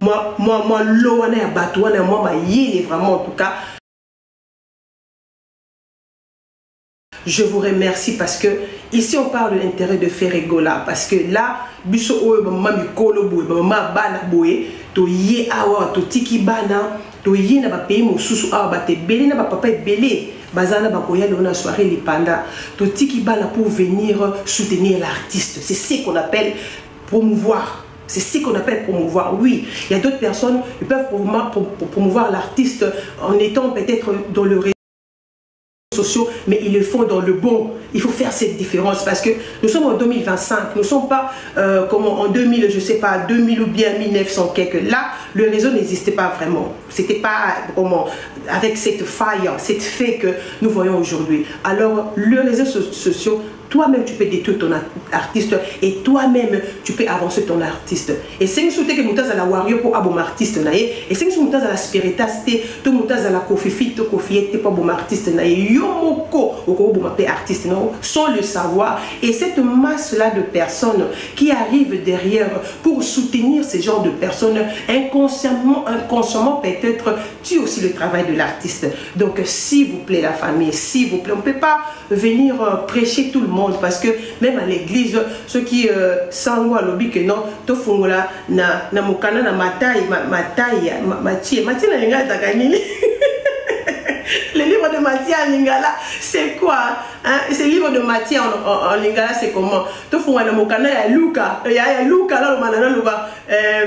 moi, l'ouane à batouane, moi, ma yéli, vraiment, en tout cas. Je vous remercie parce que ici on parle de l'intérêt de faire rigola parce que là, biso oyo mama mikolo boye, mama bana boye, to yé awa to tiki bana, to yé na ba pays mosusu awa ba te belé na ba papa belé, bazana ba koya dans la soirée les panda, to tiki bana pour venir soutenir l'artiste. C'est ce qu'on appelle promouvoir. C'est ce qu'on appelle promouvoir. Oui, il y a d'autres personnes qui peuvent promouvoir l'artiste en étant peut-être dans le sociaux, mais ils le font dans le bon. Il faut faire cette différence parce que nous sommes en 2025, nous ne sommes pas comme en 2000, je sais pas, 2000 ou bien 1900 quelques. Là, le réseau n'existait pas vraiment. C'était pas comment avec cette faille, cette fait que nous voyons aujourd'hui. Alors, le réseau social, toi-même tu peux détruire ton artiste et toi-même tu peux avancer ton artiste. Et c'est une chose que nous avons la warrior pour abom artiste nae. Et c'est une chose que nous avons la spiritasité, tout nous avons la kofifite, kofiete pour abom artiste nae. Yomoko oko abom artiste nae sans le savoir. Et cette masse-là de personnes qui arrivent derrière pour soutenir ces genres de personnes, inconsciemment peut-être tue aussi le travail de l'artiste. Donc s'il vous plaît la famille, s'il vous plaît, on ne peut pas venir prêcher tout le monde. Parce que même à l'église, ceux qui sangwa lobby que non, to fungola na mukana na matai na linga takani. Le livre de Matthieu en lingala, c'est quoi hein? Ce livre de Matthieu en lingala, c'est comment? To fungola na mukana ya Luca, là le manana luba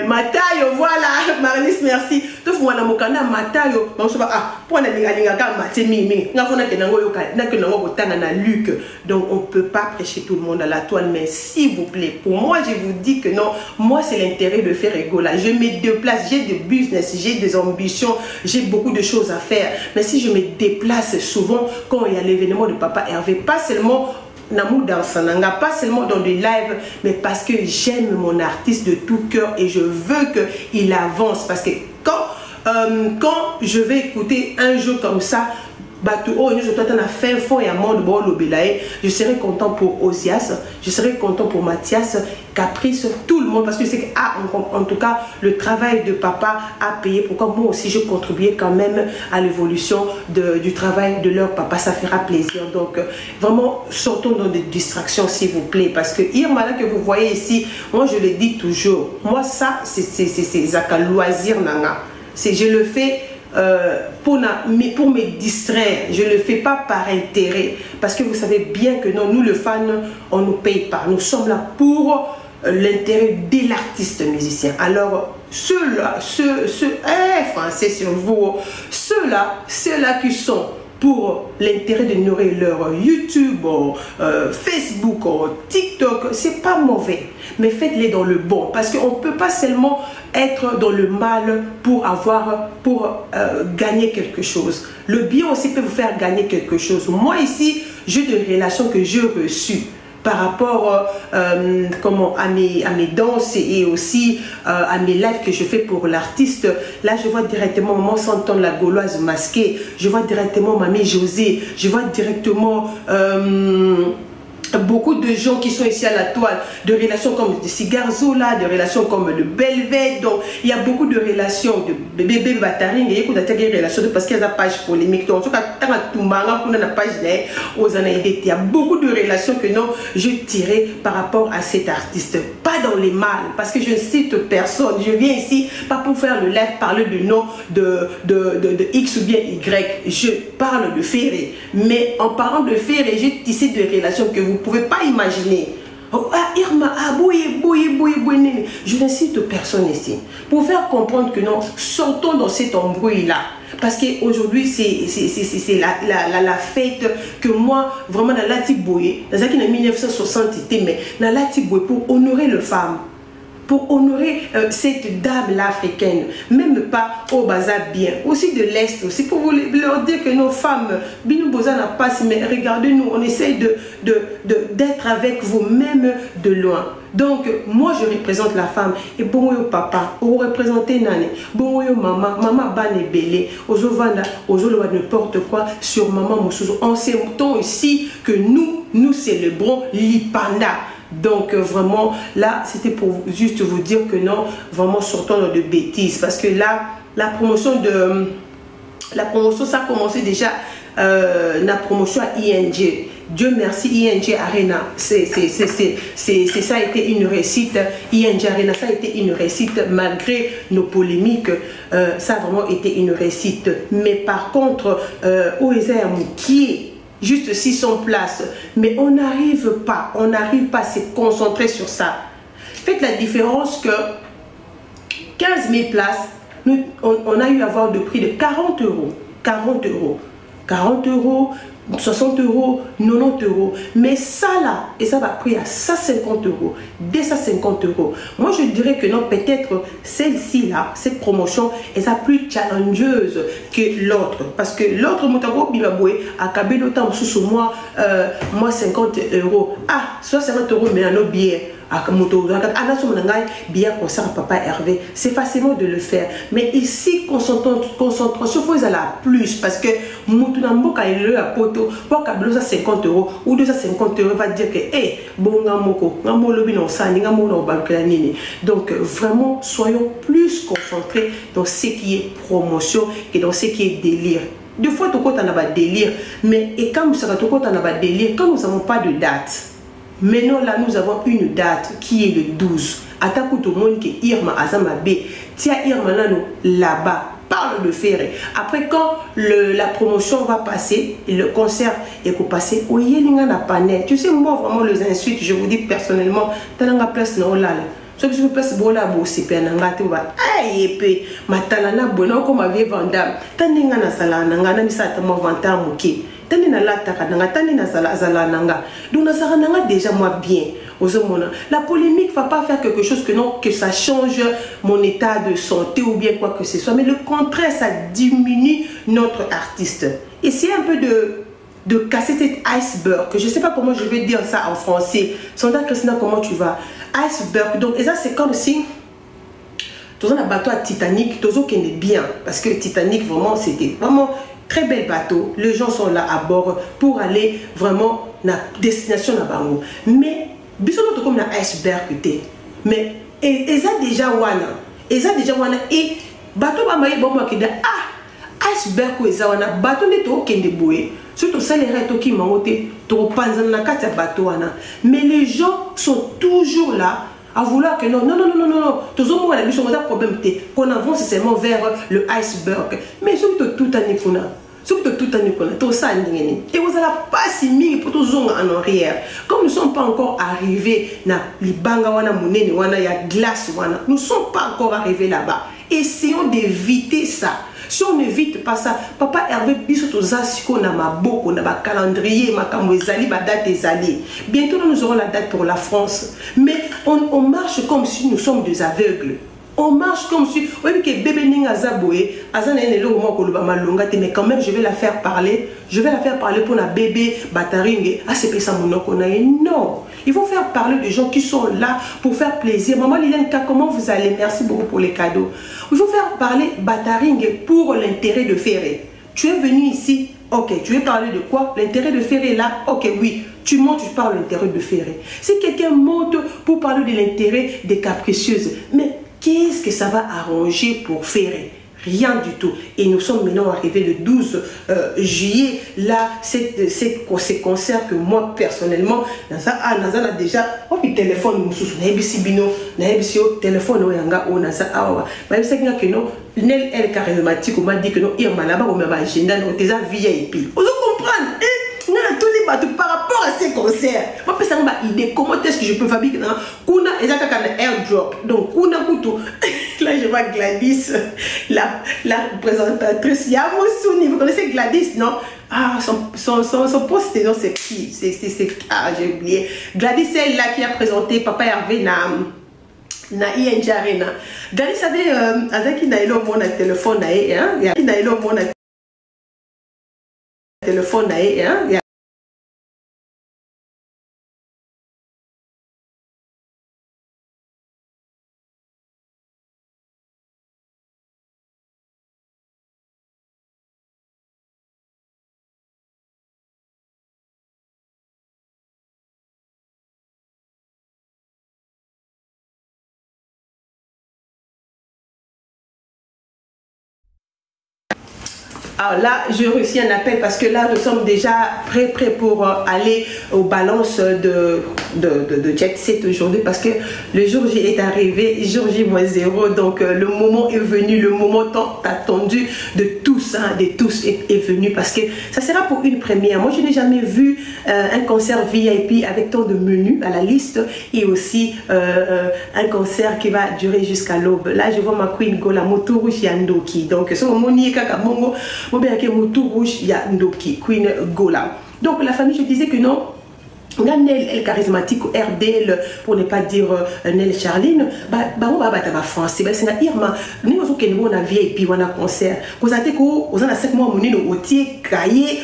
Matayo, voilà, Marlis, merci. To fungola na mukana Matayo, masoba ah, pour na linga ka Matthieu mimi, ngafona ke nango yoka, na ke nango kotanga na Luc. Donc on peut pas prêcher tout le monde à la toile, mais s'il vous plaît, pour moi je vous dis que non, moi c'est l'intérêt de faire rigola. Je me déplace, j'ai des business, j'ai des ambitions, j'ai beaucoup de choses à faire. Mais si je me déplace souvent quand il y a l'événement de Papa Hervé, pas seulement dans Sananga, pas seulement dans des lives, mais parce que j'aime mon artiste de tout cœur et je veux qu'il avance. Parce que quand je vais écouter un jeu comme ça, je serai content pour Osias, je serai content pour Mathias, Caprice, tout le monde, parce que c'est que, en tout cas, le travail de papa a payé. Pourquoi moi aussi je contribuais quand même à l'évolution du travail de leur papa, ça fera plaisir. Donc vraiment, sortons dans des distractions s'il vous plaît, parce que Irma là que vous voyez ici, moi je le dis toujours, moi ça c'est un loisir nanga, je le fais pour me distraire, je ne le fais pas par intérêt, parce que vous savez bien que non, nous les fans, on ne nous paye pas, nous sommes là pour l'intérêt de l'artiste musicien. Alors ceux-là, français sur vous, ceux-là qui sont pour l'intérêt de nourrir leur YouTube, Facebook, TikTok, c'est pas mauvais, mais faites-les dans le bon, parce qu'on ne peut pas seulement être dans le mal pour gagner quelque chose. Le bien aussi peut vous faire gagner quelque chose. Moi ici, j'ai des relations que j'ai reçues par rapport à mes danses et aussi à mes lives que je fais pour l'artiste. Là, je vois directement Maman Santon, la Gauloise masquée. Je vois directement Mamie José. Je vois directement beaucoup de gens qui sont ici à la toile, de relations comme de Cigarzola, de relations comme le Belvède. Donc il y a beaucoup de relations de bébé Bataring et des relations parce qu'il y a des pages polémiques. Donc il y a beaucoup de relations que non, je tirais par rapport à cet artiste. Pas dans les mal, parce que je ne cite personne. Je viens ici pas pour faire le live, parler du nom de X ou bien Y. Je parle de Ferré. Mais en parlant de Ferré, j'ai tissé des relations que vous ne pouvez pas imaginer. Oh, Irma, je ne cite personne ici. Pour faire comprendre que non, sortons dans cet embrouille-là. Parce qu'aujourd'hui, c'est la fête que moi, vraiment, dans la Tiboué, dans 1960, mais dans la Tiboué, pour honorer les femmes. Pour honorer cette dame-là africaine, même pas au bazar bien, aussi de l'Est, aussi pour vous leur dire que nos femmes, Binou Boza n'a pas, mais regardez-nous, on essaye d'être avec vous même de loin. Donc, moi je représente la femme, et bon yo papa, vous représentez Nane, bon yo maman, maman bane belé, ozovanda, ozoloa n'importe quoi sur maman Moussouzou. En ces temps ici que nous célébrons l'Ipanda. Donc vraiment, là, c'était pour juste vous dire que non, vraiment sortons de bêtises. Parce que là, la promotion, ça a commencé déjà, la promotion à ING. Dieu merci, ING Arena, ça a été une réussite. ING Arena, ça a été une réussite malgré nos polémiques. Ça a vraiment été une réussite. Mais par contre, OESA qui juste 600 places, mais on n'arrive pas à se concentrer sur ça. Faites la différence que 15 000 places, on a eu à avoir de prix de 40 euros. 40 euros. 40 euros, 60 euros, 90 euros. Mais ça là, et ça va pris à 150 euros, 250 euros. Moi je dirais que non, peut-être celle-ci là, cette promotion, est plus challengeuse que l'autre. Parce que l'autre, Moutago Bibaboué, a cabé d'autant sous moi, 50 euros. Ah, 50 euros, mais un autre billet. Papa Hervé, c'est facilement de le faire, mais ici concentration faut à la plus, parce que Moutounambo quand il est à poto pour qu'à 50 euros ou 250 euros va dire que bon donc vraiment soyons plus concentrés dans ce qui est promotion et dans ce qui est délire. Des fois tout compte en a délire, mais et quand nous avons tout compte en a délire, quand nous n'avons pas de date. Maintenant, là, nous avons une date qui est le 12. Attaque tout le monde qui est Irma Azama B. Tiens, Irma là-bas. Parle de Ferré. Après, quand la promotion va passer, et le concert est pour passer, tu sais, moi, vraiment, les insultes, je vous dis personnellement, dans la place, non, là. Ce que je veux place, bon, là, c'est pas un gâteau. Aïe, et puis, ma talana, bon, comme ma vie vendable. T'as n'enga na sala, n'enga na misa, t'as moi vantam, ok. Tani na la taka nanga, tani na zala nanga. Donc na zala nanga déjà moi bien. La polémique ne va pas faire quelque chose que ça change mon état de santé ou bien quoi que ce soit. Mais le contraire, ça diminue notre artiste. Et c'est un peu de casser cet iceberg. Je ne sais pas comment je vais dire ça en français. Sandra Christina, comment tu vas? Iceberg. Donc, et ça c'est comme si tu as un bateau à Titanic, tu as bien. Parce que Titanic, vraiment, c'était vraiment très bel bateau. Les gens sont là à bord pour aller vraiment à la destination à Bango. Mais, bisous comme un iceberg. Mais, et ça déjà wana. Et ça déjà wana. Et bateau va mailler bon moi qui dit iceberg ou ça wana. Bateau n'est pas kende boué. Surtout ça les règles qui m'ont ôté. Tu repenses dans la carte bateau wana. Mais les gens sont toujours là à vouloir que non, tout le monde a un problème, qu'on avance seulement vers le iceberg. Mais surtout tout en écoutant. Surtout tout en écoutant, tout ça, et vous n'allez pas si mis pour tout zones en arrière. Comme nous ne sommes pas encore arrivés dans les banga, il y a glace, nous ne sommes pas encore arrivés là-bas. Essayons d'éviter ça. Si on n'évite pas ça, Papa Hervé, bientôt nous aurons la date pour la France. Mais on marche comme si nous sommes des aveugles. On marche comme si, oui, que bébé Ninga Zaboé, mais quand même, je vais la faire parler. Je vais la faire parler pour la bébé Bataringue. Ah, c'est pas ça mon nom qu'on a. Non. Il faut faire parler des gens qui sont là pour faire plaisir. Maman Lilenka, comment vous allez? Merci beaucoup pour les cadeaux. Il faut faire parler Bataringue pour l'intérêt de Ferré. Tu es venu ici, ok, tu veux parler de quoi? L'intérêt de Ferré là, ok, oui. Tu montes, tu parles de l'intérêt de Ferré. Si quelqu'un monte pour parler de l'intérêt des capricieuses, mais qu'est-ce que ça va arranger pour Ferré? Rien du tout. Et nous sommes maintenant arrivés le 12 juillet. Là, ces concerts que moi, personnellement, Naza a déjà, oh, puis téléphone, téléphone, elle charismatique, on m'a dit que non, Irma là-bas, on m'a agenda, on a VIP. Vous comprendre? Par rapport à ces concerts, moi, je une idée comment est-ce que je peux fabriquer un airdrop. Donc, là, je vois Gladys, la présentatrice. Yamoussouni, vous connaissez Gladys, non? Ah, son poste, c'est qui? Ah, j'ai oublié. Gladys, c'est là qui a présenté Papa Hervé na ING Arena. Gladys avait avec qui n'a eu mon téléphone, hein? Qui n'a eu mon téléphone, hein? Alors là, j'ai reçu un appel parce que là, nous sommes déjà prêts pour aller aux balances de Jet Set aujourd'hui parce que le jour J est arrivé, jour J-0, donc le moment est venu, le moment tant attendu de tous, est venu parce que ça sera pour une première. Moi, je n'ai jamais vu un concert VIP avec tant de menus à la liste et aussi un concert qui va durer jusqu'à l'aube. Là, je vois ma Queen Gola, Moto Rouge Yandoki. Donc, ce moment ni Kakamongo, Moto Rouge Yandoki, Queen Gola. Donc, la famille, je disais que non. Nel elle charismatique RDL pour ne pas dire Nel Charline on va battre français c'est na Irma nous avons qu'un bon VIP on a concert vous avez que vous en a 5 mois mon au tiers cahier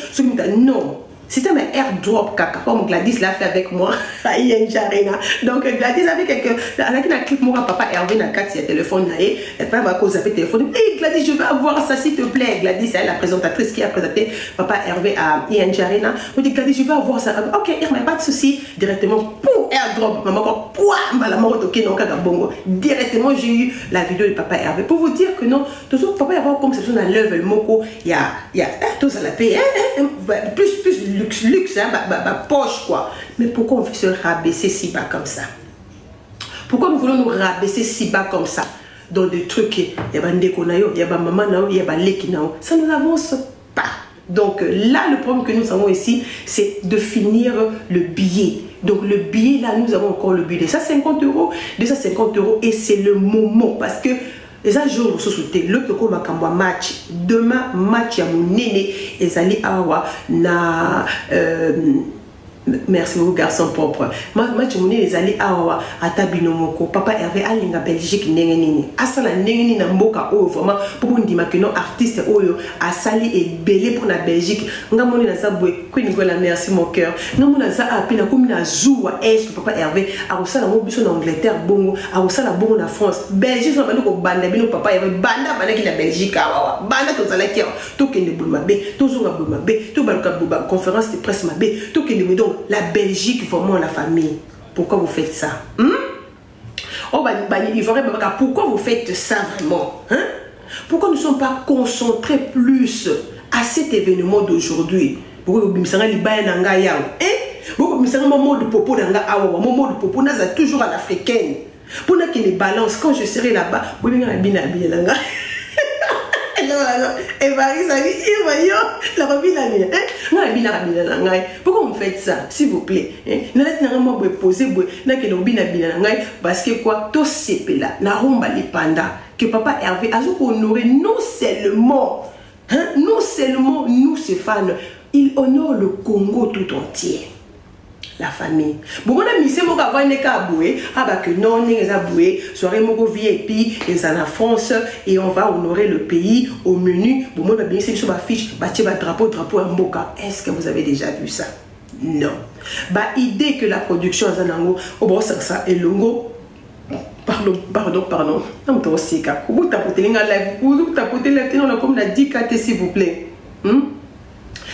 non c'était un airdrop caca comme Gladys l'a fait avec moi à Ienjarena. Donc Gladys avait quelques avec un clip moi papa Hervé na carte sur téléphone et pas ma cause avec téléphone et Gladys je veux avoir ça s'il te plaît. Gladys c'est la présentatrice qui a présenté papa Hervé à Ienjarena. On dit Gladys je veux avoir ça. OK, Irma pas de souci directement pour airdrop maman quoi pouah la mort OK non caca bongo directement j'ai eu la vidéo de papa Hervé pour vous dire que non toujours papa Hervé comme c'est un level moko il y a tout ça la paye plus luxe hein, poche quoi. Mais pourquoi on veut se rabaisser si bas comme ça? Pourquoi nous voulons nous rabaisser si bas comme ça dans des trucs il y a ndeko na yo, il y a maman na yo, il y a leki na yo, ça ne avance pas. Donc là le problème que nous avons ici c'est de finir le billet. Donc le billet là nous avons encore le billet de 150 €, 250 € et c'est le moment parce que les jours se sauter le que comme un match demain match à mon néné et allez avoir na merci beaucoup garçon propre match mon néné les allez avoir à tabinomoko papa Hervé aller na Belgique nengeni asala nengeni na mboka o vraiment pour on dit que non artiste oyo a sali et belé pour la Belgique ngamoni na sabwe Queen Gola merci mon cœur ngamona za apina comme na joua est papa Hervé a osala mo biso na Angleterre bongo a osala bongo na France Belgique so bandiko banda bino papa Hervé banda bana ki na Belgique awa banda to zala ki to kende bulma be to zonga bulma be to baluka buba conférence de presse mabe to kende donc la Belgique vraiment la famille. Pourquoi vous faites ça? Pourquoi vous faites ça vraiment? Pourquoi nous ne sommes pas concentrés plus à cet événement d'aujourd'hui? Pourquoi vous me popo toujours à l'africaine. Pour que les balances, quand je serai là-bas, vous me et Marie, ça dit, la famille la pourquoi vous faites ça, s'il vous plaît? Parce que quoi, tout c'est là, na rumba les pandas, que papa Hervé a honoré non seulement nous ces fans, il honore le Congo tout entier. La famille. Bon, on a mis ces mots avant les caboués. Ah bah que non, les aboués, soirée mogo VIP, les en France et on va honorer le pays au menu. Bon, on a bien sur ma fiche, bâtir votre drapeau en boca. Est-ce que vous avez déjà vu ça? Non. Bah, idée que la production à Zanango, au bon ça et longo. Pardon. Non, toi aussi, car vous tapotez les live, vous tapotez les live, on a comme la 10 s'il vous plaît.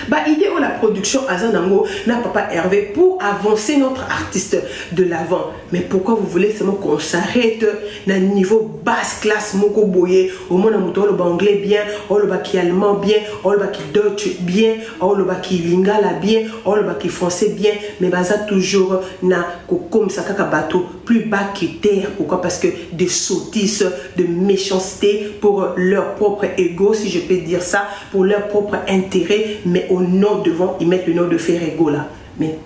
Bah, idée où la production Azanango n'a papa Hervé pour avancer notre artiste de l'avant. Mais pourquoi vous voulez seulement qu'on s'arrête dans le niveau basse classe moko boye au moins on le anglais bien, on le qui allemand bien, on le qui deutsch bien, on le qui lingala bien, on le qui français bien, mais baza toujours na comme ça kaka bateau plus bas que terre. Pourquoi? Parce que des sottises, de méchanceté pour leur propre ego, si je peux dire ça, pour leur propre intérêt, mais au nom devant, ils mettent le nom de Ferrego là. Mais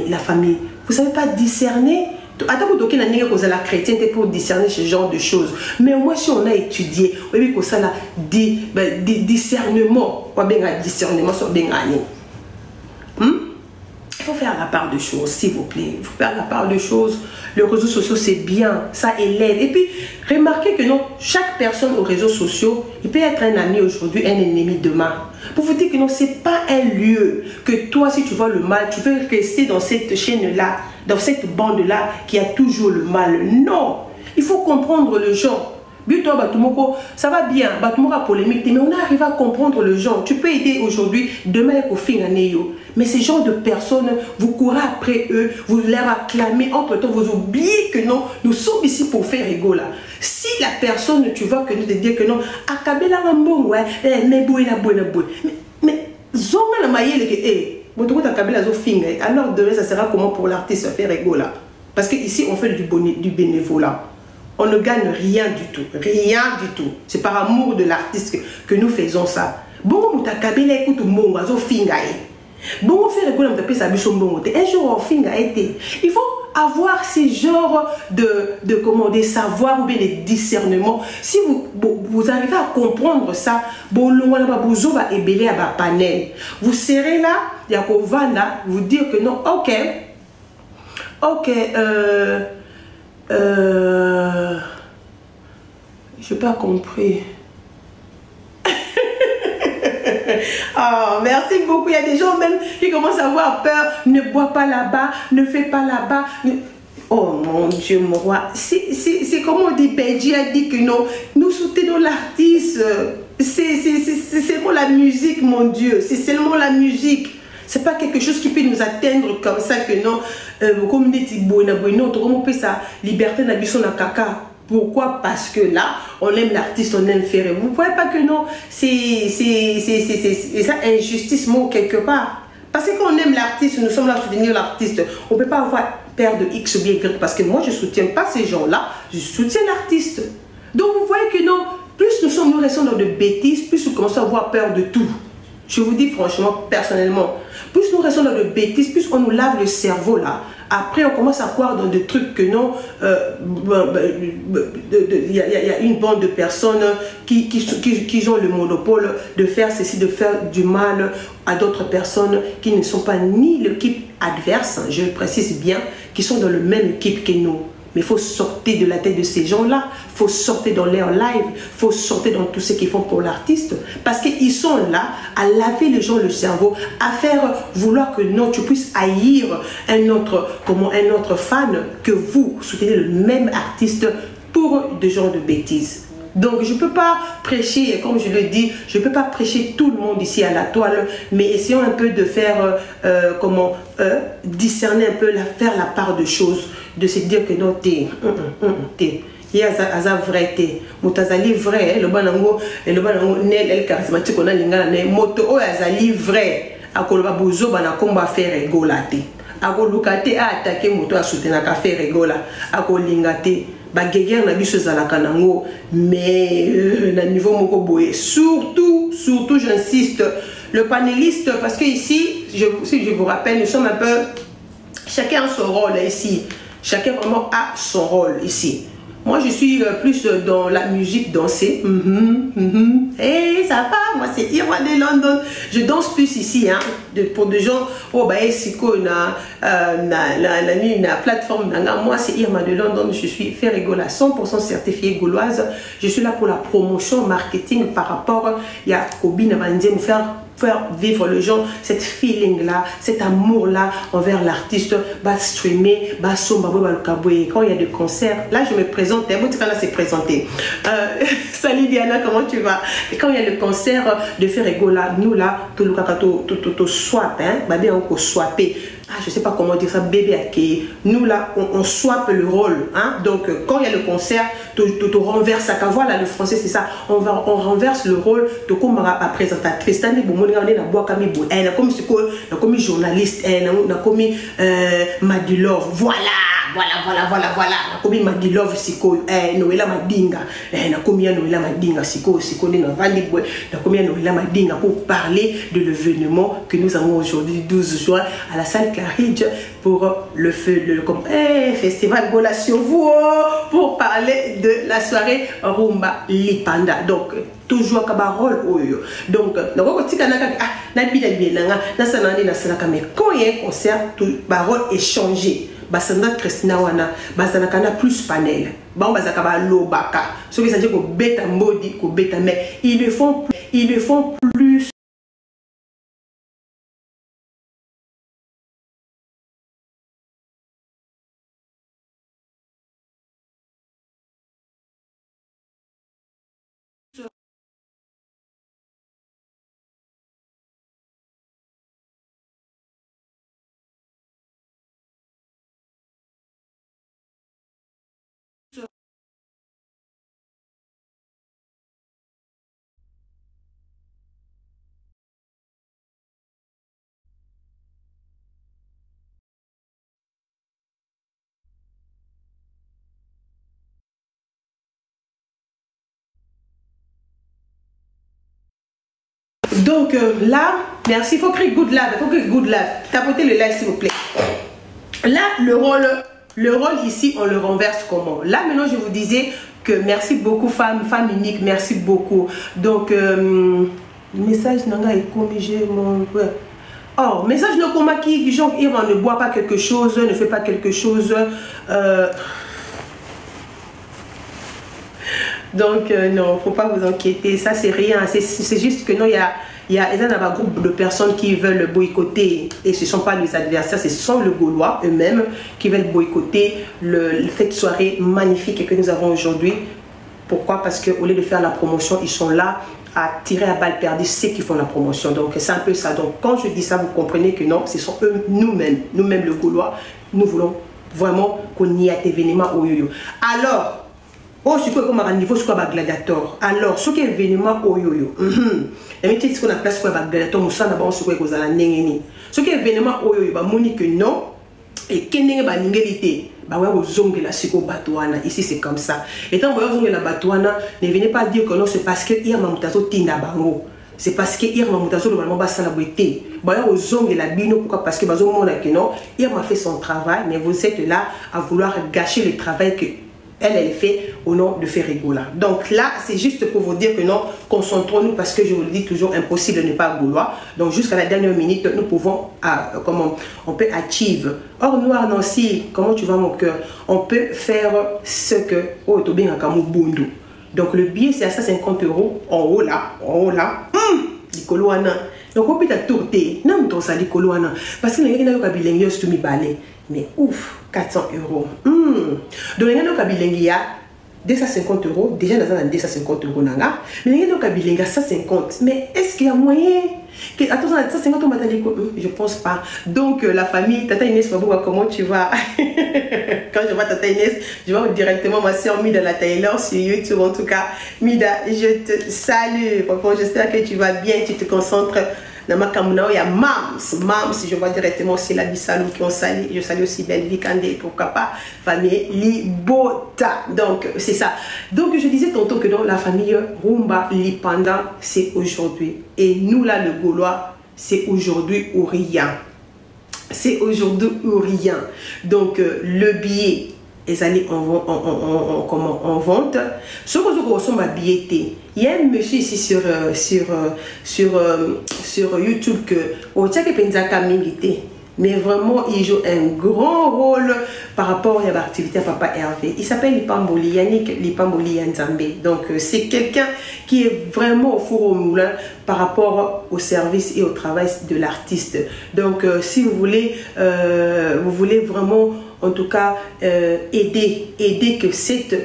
la famille, vous savez pas discerner? Attends, vous toquez la chrétienté pour discerner ce genre de choses. Mais moi, si on a étudié, oui, que ça là, discernement, discernement sur bien gagné. Il faut faire la part de choses, s'il vous plaît. Il faut faire la part de choses. Les réseaux sociaux, c'est bien, ça élève. Et puis, remarquez que non, chaque personne aux réseaux sociaux, il peut être un ami aujourd'hui, un ennemi demain. Pour vous dire que non, ce n'est pas un lieu que toi, si tu vois le mal, tu veux rester dans cette chaîne-là, dans cette bande-là, qui a toujours le mal. Non, il faut comprendre le genre. Buto Batumoko, ça va bien, Batumoko polémique, mais on arrive à comprendre le genre. Tu peux aider aujourd'hui, demain il faut finir mais ces genres de personnes, vous courez après eux, vous les acclamez, entre-temps vous oubliez que non, nous sommes ici pour faire rigoler. Si la personne, tu vois que nous te dire que non, akabela ngambon, ouais, mais zonga na mayele que, alors demain ça sera comment pour l'artiste faire rigoler? Parce que ici on fait du bénévolat. On ne gagne rien du tout. Rien du tout. C'est par amour de l'artiste que nous faisons ça. Bon, on t'a kabela écoute mon oiseau fingaye. Bon, on fait rigoler, on t'a payé sa bûche au bon. Un jour, on fingaye. Il faut avoir ces genres des savoirs ou bien des discernements. Si vous arrivez à comprendre ça, vous serez là, il y a vous dire que non, ok, je n'ai pas compris. Oh, merci beaucoup. Il y a des gens même qui commencent à avoir peur. Ne bois pas là-bas, ne fais pas là-bas. Oh mon Dieu, mon roi. C'est comme on dit, Benji a dit que non, nous soutenons l'artiste. C'est seulement la musique, mon Dieu. C'est seulement la musique. C'est pas quelque chose qui peut nous atteindre comme ça que non. Comme on dit, non, on peut sa liberté na biso na kaka. Pourquoi? Parce que là, on aime l'artiste, on aime faire. Vous ne voyez pas que non, c'est ça, injustice, mot quelque part. Parce que quand on aime l'artiste, nous sommes là à soutenir l'artiste. On ne peut pas avoir peur de X ou bien Y. Parce que moi, je ne soutiens pas ces gens-là, je soutiens l'artiste. Donc, vous voyez que non, plus nous restons dans de bêtises, plus nous commençons à avoir peur de tout. Je vous dis franchement, personnellement, plus nous restons dans de bêtises, plus on nous lave le cerveau là. Après, on commence à croire dans des trucs que non, il y a une bande de personnes qui ont le monopole de faire ceci, de faire du mal à d'autres personnes qui ne sont pas ni l'équipe adverse, je précise bien, qui sont dans la même équipe que nous. Mais il faut sortir de la tête de ces gens-là, il faut sortir dans leur live, il faut sortir dans tout ce qu'ils font pour l'artiste. Parce qu'ils sont là à laver les gens le cerveau, à faire vouloir que non, tu puisses haïr un autre fan, que vous soutenez le même artiste pour des genres de bêtises. Donc je ne peux pas prêcher, comme je le dis, je ne peux pas prêcher tout le monde ici à la toile, mais essayons un peu de faire, discerner un peu, faire la part de choses, de se dire que non, t'es, il y a un vrai thé. Moutazali vrai, le banango, nel charismatique, on a l'ingana, moto, oh, azali vrai. Akoloba bozo, banakomba faire rigolate. Akolukate a attaqué moto à soutenir à faire rigola. Akolingate. Bagégère na biso zalaka nango, mais na niveau moko boye. Surtout, j'insiste, le panéliste, parce que ici, si je vous rappelle, nous sommes un peu, chacun a son rôle ici. Chacun vraiment a son rôle ici. Moi, je suis plus dans la musique dansée. Hey, ça va, moi c'est Irma de London. Je danse plus ici, hein, pour des gens. Oh, bah, c'est quoi, la plateforme. Moi, c'est Irma de London. Je suis fait rigoler 100% certifiée gauloise. Je suis là pour la promotion, marketing par rapport. Il y a Kobi Nabandie, nous faire vivre le genre, cette feeling là, cet amour là envers l'artiste, bah streamer, bah somba, quand il y a des concerts, là je me présente, là c'est présenté. Salut Diana, comment tu vas? Et quand il y a le concert de faire rigola, nous là, tout le to swap, hein, bah bien on swapé. Ah, je sais pas comment dire ça, bébé accueilli. Nous là, on swap le rôle, hein. Donc quand il y a le concert, tu renverses ça. Voilà, le français c'est ça. On renverse le rôle de comme à présentatrice. Elle a comme journaliste, elle a comme Madilove. Voilà. Comme Madilove siko, Noëlla Madinga. Elle a comme Noëlla Madinga siko na vandi boy. Na comme Noëlla Madinga pour parler de l'événement que nous avons aujourd'hui 12 juin à la salle Claridge pour le festival Gola sur vous pour parler de la soirée Rumba Lipanda. Donc toujours cabarol oyo. Donc quand il y a un concert, tout parole est changé. Basanda Christina wana bazalaka plus panel ba bazaka ba lobaka so que ça dit ko beta mbodi ko beta mais ils le font plus Donc là, merci, il faut créer good love, il faut créer good love. Tapotez le like s'il vous plaît. Là, le rôle ici, on le renverse comment? Là, maintenant, je vous disais que merci beaucoup, femme unique, merci beaucoup. Donc, message nanga est comme j'ai mon... Oh, message no koma qui du genre, Irma ne boit pas quelque chose, ne fait pas quelque chose. Donc, non, faut pas vous inquiéter, ça c'est rien. C'est juste que non, il y a un groupe de personnes qui veulent boycotter, et ce ne sont pas les adversaires, ce sont les Gaulois eux-mêmes qui veulent boycotter cette soirée magnifique que nous avons aujourd'hui. Pourquoi? Parce qu'au lieu de faire la promotion, ils sont là à tirer à balles perdues ceux qui font la promotion. Donc c'est un peu ça. Donc quand je dis ça, vous comprenez que non, ce sont eux, nous-mêmes le Gaulois, nous voulons vraiment qu'on y ait un événement au yo-yo. Alors, oh, c'est quoi comme un niveau, c'est quoi un gladiateur? Alors, ce qui est événement au yo-yo, ce qu'on appelle quoi un gladiateur, nous savons ce qu'on a dit. Ce qui est événement au yo-yo, bah Monique non, et qui n'est pas n'ingélité. Bah ouais, aux ongles la siko batouana. Ici c'est comme ça. Et tant que vous ongles la batouana, ne venez pas dire que non, c'est parce que Irma Moutazo tinda bango. C'est parce que Irma Moutazo le vraiment bas la beauté. Bah ouais, aux ongles la bino, pourquoi? Parce que bah au monde que non, Irma fait son travail, mais vous êtes là à vouloir gâcher le travail que elle fait au nom de Ferregola. Donc là, c'est juste pour vous dire que non, concentrons-nous parce que je vous le dis toujours, impossible de ne pas Gaulois. Donc jusqu'à la dernière minute, nous pouvons, comment on peut achieve. Or, Noir Nancy, comment tu vas mon cœur? On peut faire ce que, oh, tu bien à Bundu. Donc le billet, c'est à 150 €. En haut là, Nicoloana. Donc on peut t'atourter. Non, mais ça, Nicoloana. Parce que les gens qui ont bilingé, c'est tout mi balai. Mais ouf, 400 €. Donc, il y a 250 €. Déjà, nous avons 250 €. Mais il y a 150. Mais est-ce qu'il y a moyen que... Attends, 150 €, je ne pense pas. Donc, la famille, Tata Inès, comment tu vas? Quand je vois Tata Inès, je vois directement ma soeur Mida la Taylor sur YouTube. En tout cas, Mida, je te salue. J'espère que tu vas bien, tu te concentres. Dans ma camouna, il y a Mams, je vois directement aussi la Bissalou qui ont sali. Je salue aussi Belle Vicandé, pourquoi pas, famille Libota. Donc, c'est ça. Donc, je disais tantôt que dans la famille Rumba Lipanda, c'est aujourd'hui. Et nous, là, le Gaulois, c'est aujourd'hui ou rien. C'est aujourd'hui ou rien. Donc, le billet est allé en vente. Ce que je ressemble à billetté. Il y a un monsieur ici sur YouTube que mais vraiment il joue un grand rôle par rapport à l'activité à Papa Hervé. Il s'appelle Lipamboli, Yannick Lipamboli Yanzambe. Donc c'est quelqu'un qui est vraiment au four au moulin par rapport au service et au travail de l'artiste. Donc si vous voulez vraiment en tout cas aider que cet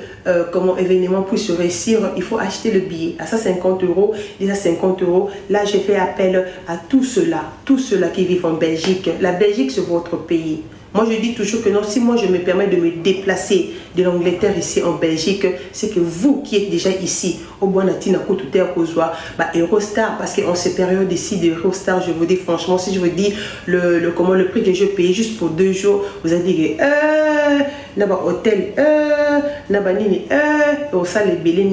événement puisse réussir, il faut acheter le billet à 150 €, déjà 50 €. Là, j'ai fait appel à tous ceux-là qui vivent en Belgique. La Belgique, c'est votre pays. Moi, je dis toujours que non, si moi, je me permets de me déplacer de l'Angleterre ici en Belgique, c'est que vous qui êtes déjà ici, au Boanatina, Koutoute, Kozwa, Eurostar, parce qu'en ces périodes ici de Eurostar, je vous dis franchement, si je vous dis le prix que je paye juste pour 2 jours, vous allez dire, là-bas, hôtel, là-bas, ça, les bélés,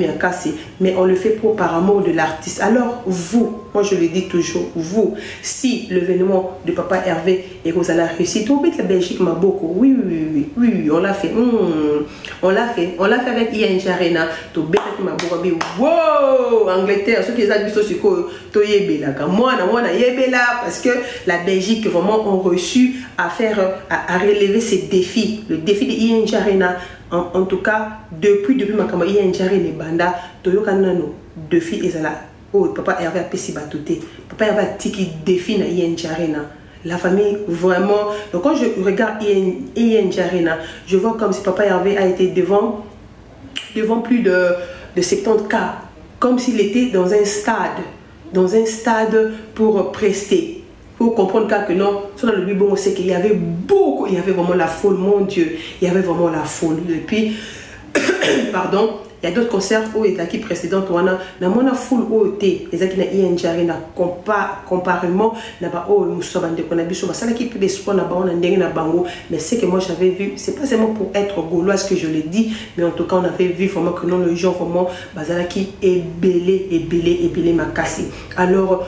mais on le fait par amour de l'artiste. Alors, vous, moi, je le dis toujours, vous, si l'événement de Papa Hervé et Rosala réussit, tout la Belgique m'a beaucoup. Oui, on l'a fait. On l'a fait avec Ian Jarena. Tout bête m'a beaucoup. Wow, Angleterre, ceux qui ont vu ce que moi, parce que la Belgique vraiment ont reçu à relever ces défis. Le défi de Ian Jarena, en tout cas, depuis ma campagne Ian Jarena, Banda, Toyokanano, défi et là. Oh, Papa Hervé a péci batouté. Papa Hervé a tiki défi na Ian Jarena. La famille, vraiment. Donc, quand je regarde Ian Jarena, je vois comme si Papa Hervé a été devant plus de 70 cas. Comme s'il était dans un stade pour prester. Pour comprendre que non, sur le Bible, on sait qu'il y avait beaucoup, il y avait vraiment la foule, mon Dieu. Il y avait vraiment la foule. Et puis, pardon. Il y a d'autres concerts où il y a qui précédents, on a full OT, les qui na Ian Jarena comparément là-bas oh Moussa Bande qu'on a vu sur ça qui peut d'espoir là-bas on a ndenge na bango, mais ce que moi j'avais vu, c'est pas seulement pour être gaulois ce que je l'ai dit, mais en tout cas on avait vu vraiment que non le genre vraiment bazala qui est belé makasi. Alors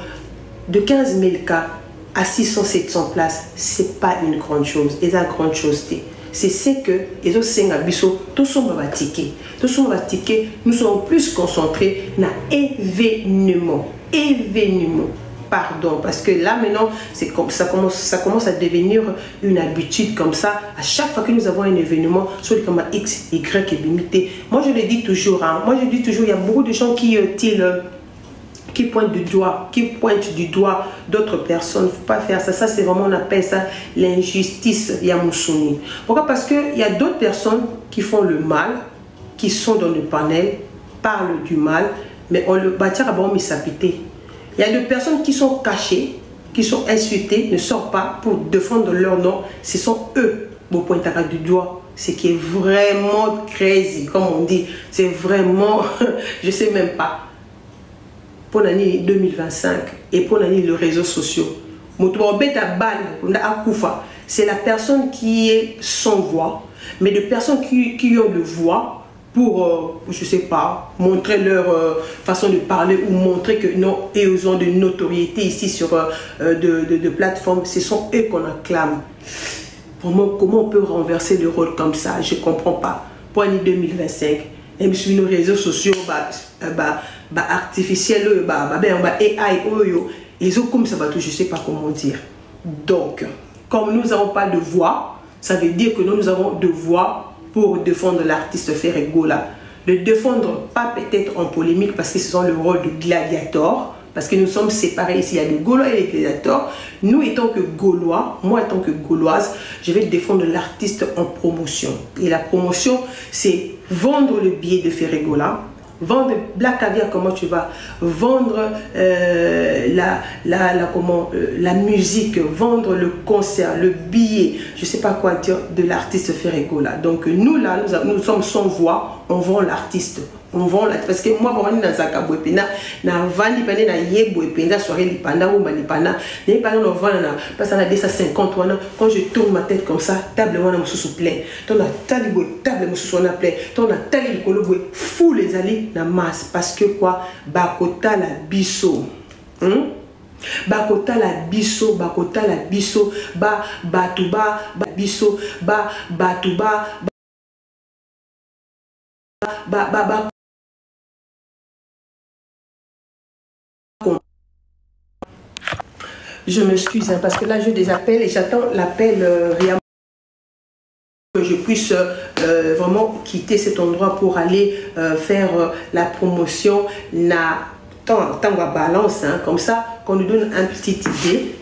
de 15 000 cas à 600-700 places, c'est pas une grande chose. Et la grande chose, c'est ce que les autres tous sont tickets. Nous sommes plus concentrés dans événement. Pardon, parce que là maintenant, ça commence à devenir une habitude comme ça. À chaque fois que nous avons un événement, soit comme X, Y est limité. Moi je le dis toujours, il y a beaucoup de gens qui pointent du doigt d'autres personnes. Il ne faut pas faire ça. Ça, c'est vraiment, on appelle ça l'injustice Yamoussouni. Pourquoi? Parce qu'il y a d'autres personnes qui font le mal, qui sont dans le panel, parlent du mal, mais on le bâtira bon misapité. Il y a des personnes qui sont cachées, qui sont insultées, ne sortent pas pour défendre leur nom. Ce sont eux, au point du doigt. Ce qui est vraiment crazy, comme on dit. C'est vraiment, je ne sais même pas. Pour l'année 2025 et pour l'année les réseaux sociaux, c'est la personne qui est sans voix, mais de personnes qui ont de voix pour, je ne sais pas, montrer leur façon de parler ou montrer que non, ils ont de notoriété ici sur de plateformes. Ce sont eux qu'on acclame. Comment on peut renverser le rôle comme ça? Je ne comprends pas. Pour l'année 2025, même sur nos réseaux sociaux, artificiels, AI, ils ont comme ça, je ne sais pas comment dire. Donc, comme nous n'avons pas de voix, ça veut dire que nous avons de voix pour défendre l'artiste Ferregola. Le défendre, pas peut-être en polémique, parce que ce sont le rôle de gladiateur, parce que nous sommes séparés ici, il y a des Gaulois et des gladiateurs. Nous, étant que Gaulois, moi étant que Gauloise, je vais défendre l'artiste en promotion. Et la promotion, c'est vendre le billet de Ferregola, vendre Black Caviar, comment tu vas vendre la musique, vendre le concert, le billet, je ne sais pas quoi dire de l'artiste Ferregola. Donc nous là, nous sommes sans voix, on vend l'artiste. On vend là, parce que moi, quand je suis dans un boépena, na vandi pene na yebo ependa soirée lipanda ou malipana, n'est pas on vend na parce qu'on a 250 quand je tourne ma tête comme ça, table wana mususu plein. Ton a talibo table mususu wana plein. Ton a tali kolobo fou les alliés na masse parce que quoi bakota la biso. Bakota la biso, batuba biso, batuba Je m'excuse parce que là j'ai des appels et j'attends l'appel rien que je puisse vraiment quitter cet endroit pour aller faire la promotion. Tant à balance, hein, comme ça qu'on nous donne une petite idée